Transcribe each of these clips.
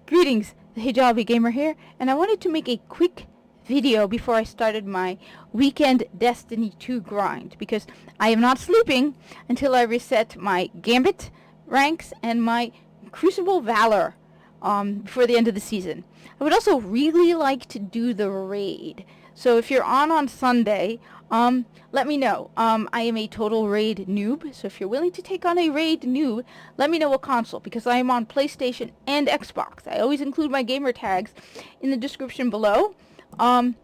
Greetings, the Hijabi Gamer here, and I wanted to make a quick video before I started my weekend Destiny 2 grind, because I am not sleeping until I reset my Gambit ranks and my Crucible Valor before the end of the season. I would also really like to do the raid, so if you're on Sunday, let me know. I am a total raid noob, so if you're willing to take on a raid noob, let me know what console, because I am on PlayStation and Xbox. I always include my gamer tags in the description below. And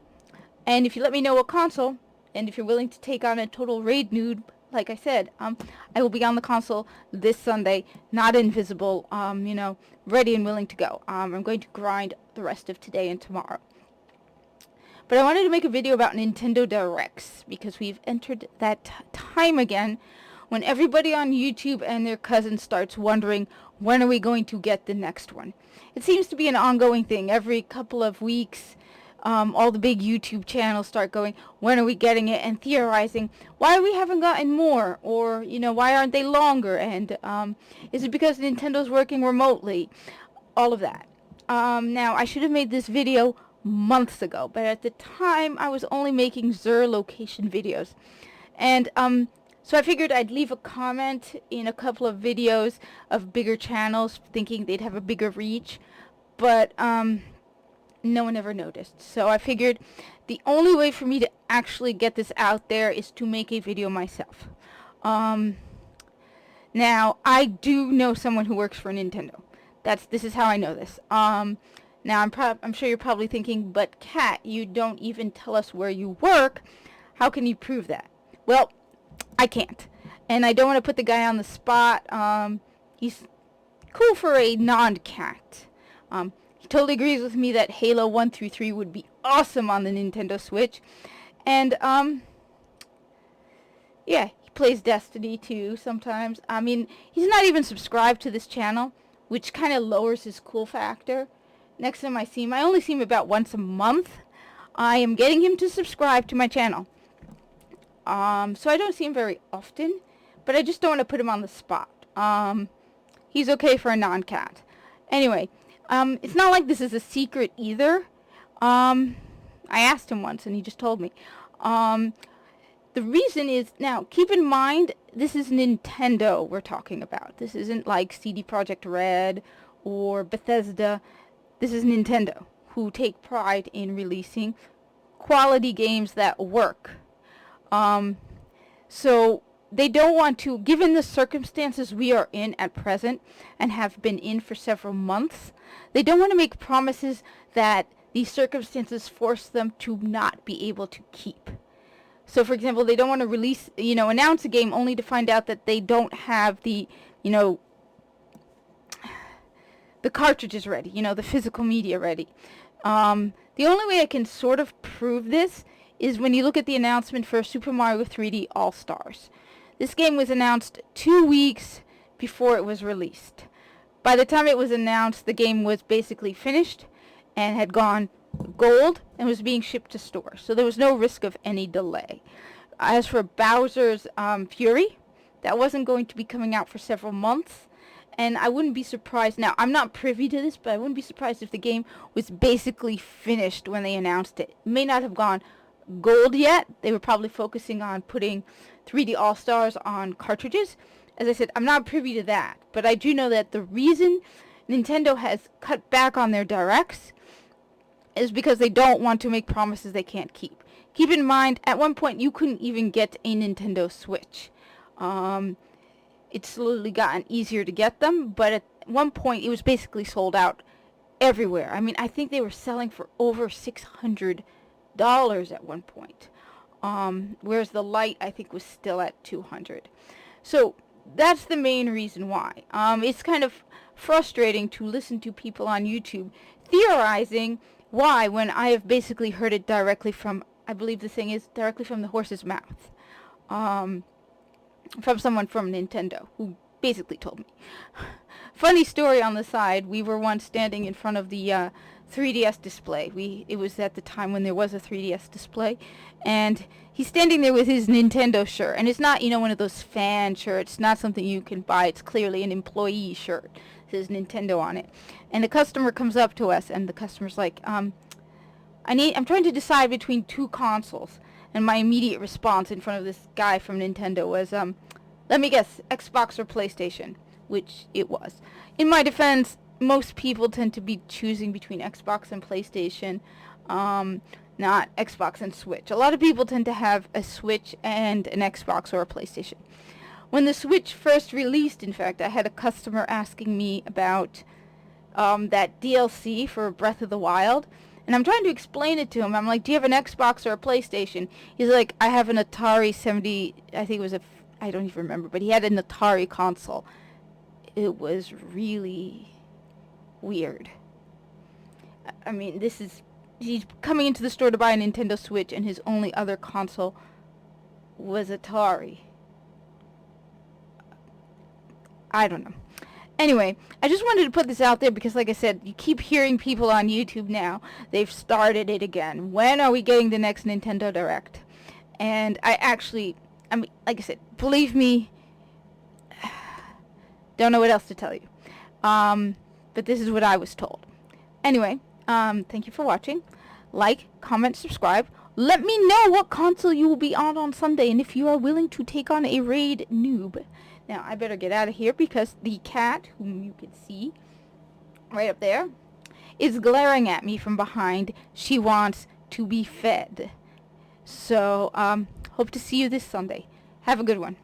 if you let me know what console, and if you're willing to take on a total raid noob, like I said, I will be on the console this Sunday, not invisible, ready and willing to go. I'm going to grind the rest of today and tomorrow. But I wanted to make a video about Nintendo Directs, because we've entered that time again when everybody on YouTube and their cousin starts wondering, when are we going to get the next one? It seems to be an ongoing thing. Every couple of weeks, all the big YouTube channels start going, when are we getting it? And theorizing, why we haven't gotten more? Or, why aren't they longer? And is it because Nintendo's working remotely? All of that. Now, I should have made this video months ago, but at the time I was only making Xur location videos, and so I figured I'd leave a comment in a couple of videos of bigger channels thinking they'd have a bigger reach, but no one ever noticed. So I figured the only way for me to actually get this out there is to make a video myself. Now I do know someone who works for Nintendo. This is how I know this. Now, I'm sure you're probably thinking, but Kat, you don't even tell us where you work. How can you prove that? Well, I can't. And I don't want to put the guy on the spot. He's cool for a non-Cat. He totally agrees with me that Halo 1 through 3 would be awesome on the Nintendo Switch. And, yeah, he plays Destiny 2 sometimes. I mean, he's not even subscribed to this channel, which kind of lowers his cool factor. Next time I see him, I only see him about once a month. I am getting him to subscribe to my channel. So I don't see him very often, but I just don't want to put him on the spot. He's okay for a non-Cat. Anyway, it's not like this is a secret either. I asked him once and he just told me. The reason is, now, keep in mind, this is Nintendo we're talking about. This isn't like CD Projekt Red or Bethesda. This is Nintendo, who take pride in releasing quality games that work. So they don't want to, given the circumstances we are in at present and have been in for several months, they don't want to make promises that these circumstances force them to not be able to keep. So, for example, they don't want to release, announce a game only to find out that they don't have the cartridges ready, the physical media ready. The only way I can sort of prove this is when you look at the announcement for Super Mario 3D All-Stars. This game was announced 2 weeks before it was released. By the time it was announced, the game was basically finished and had gone gold and was being shipped to stores. So there was no risk of any delay. As for Bowser's Fury, that wasn't going to be coming out for several months. And I wouldn't be surprised, now I'm not privy to this, but I wouldn't be surprised if the game was basically finished when they announced it. It may not have gone gold yet. They were probably focusing on putting 3D All-Stars on cartridges. As I said, I'm not privy to that, but I do know that the reason Nintendo has cut back on their directs is because they don't want to make promises they can't keep. Keep in mind, at one point you couldn't even get a Nintendo Switch. It's slowly gotten easier to get them, but at one point it was basically sold out everywhere. I mean, I think they were selling for over $600 at one point, whereas the Lite, I think, was still at $200. So that's the main reason why. It's kind of frustrating to listen to people on YouTube theorizing why, when I have basically heard it directly from, I believe the thing is, directly from the horse's mouth. From someone from Nintendo, who basically told me. Funny story on the side, we were once standing in front of the 3DS display. It was at the time when there was a 3DS display, and he's standing there with his Nintendo shirt, and it's not, one of those fan shirts, not something you can buy. It's clearly an employee shirt. It says Nintendo on it. and the customer comes up to us, and the customer's like, I'm trying to decide between 2 consoles. And my immediate response in front of this guy from Nintendo was, let me guess, Xbox or PlayStation, which it was. In my defense, most people tend to be choosing between Xbox and PlayStation, not Xbox and Switch. A lot of people tend to have a Switch and an Xbox or a PlayStation. When the Switch first released, in fact, I had a customer asking me about that DLC for Breath of the Wild, and I'm trying to explain it to him. I'm like, do you have an Xbox or a PlayStation? He's like, I have an Atari 70, I think it was I don't even remember, but he had an Atari console. It was really weird. I mean, he's coming into the store to buy a Nintendo Switch, and his only other console was Atari. I don't know. Anyway, I just wanted to put this out there because, like I said, you keep hearing people on YouTube now. They've started it again. When are we getting the next Nintendo Direct? And I mean, like I said, believe me, don't know what else to tell you. But this is what I was told. Anyway, thank you for watching. Like, comment, subscribe. Let me know what console you will be on Sunday, and if you are willing to take on a raid noob. Now, I better get out of here because the cat, whom you can see right up there, is glaring at me from behind. She wants to be fed. So, hope to see you this Sunday. Have a good one.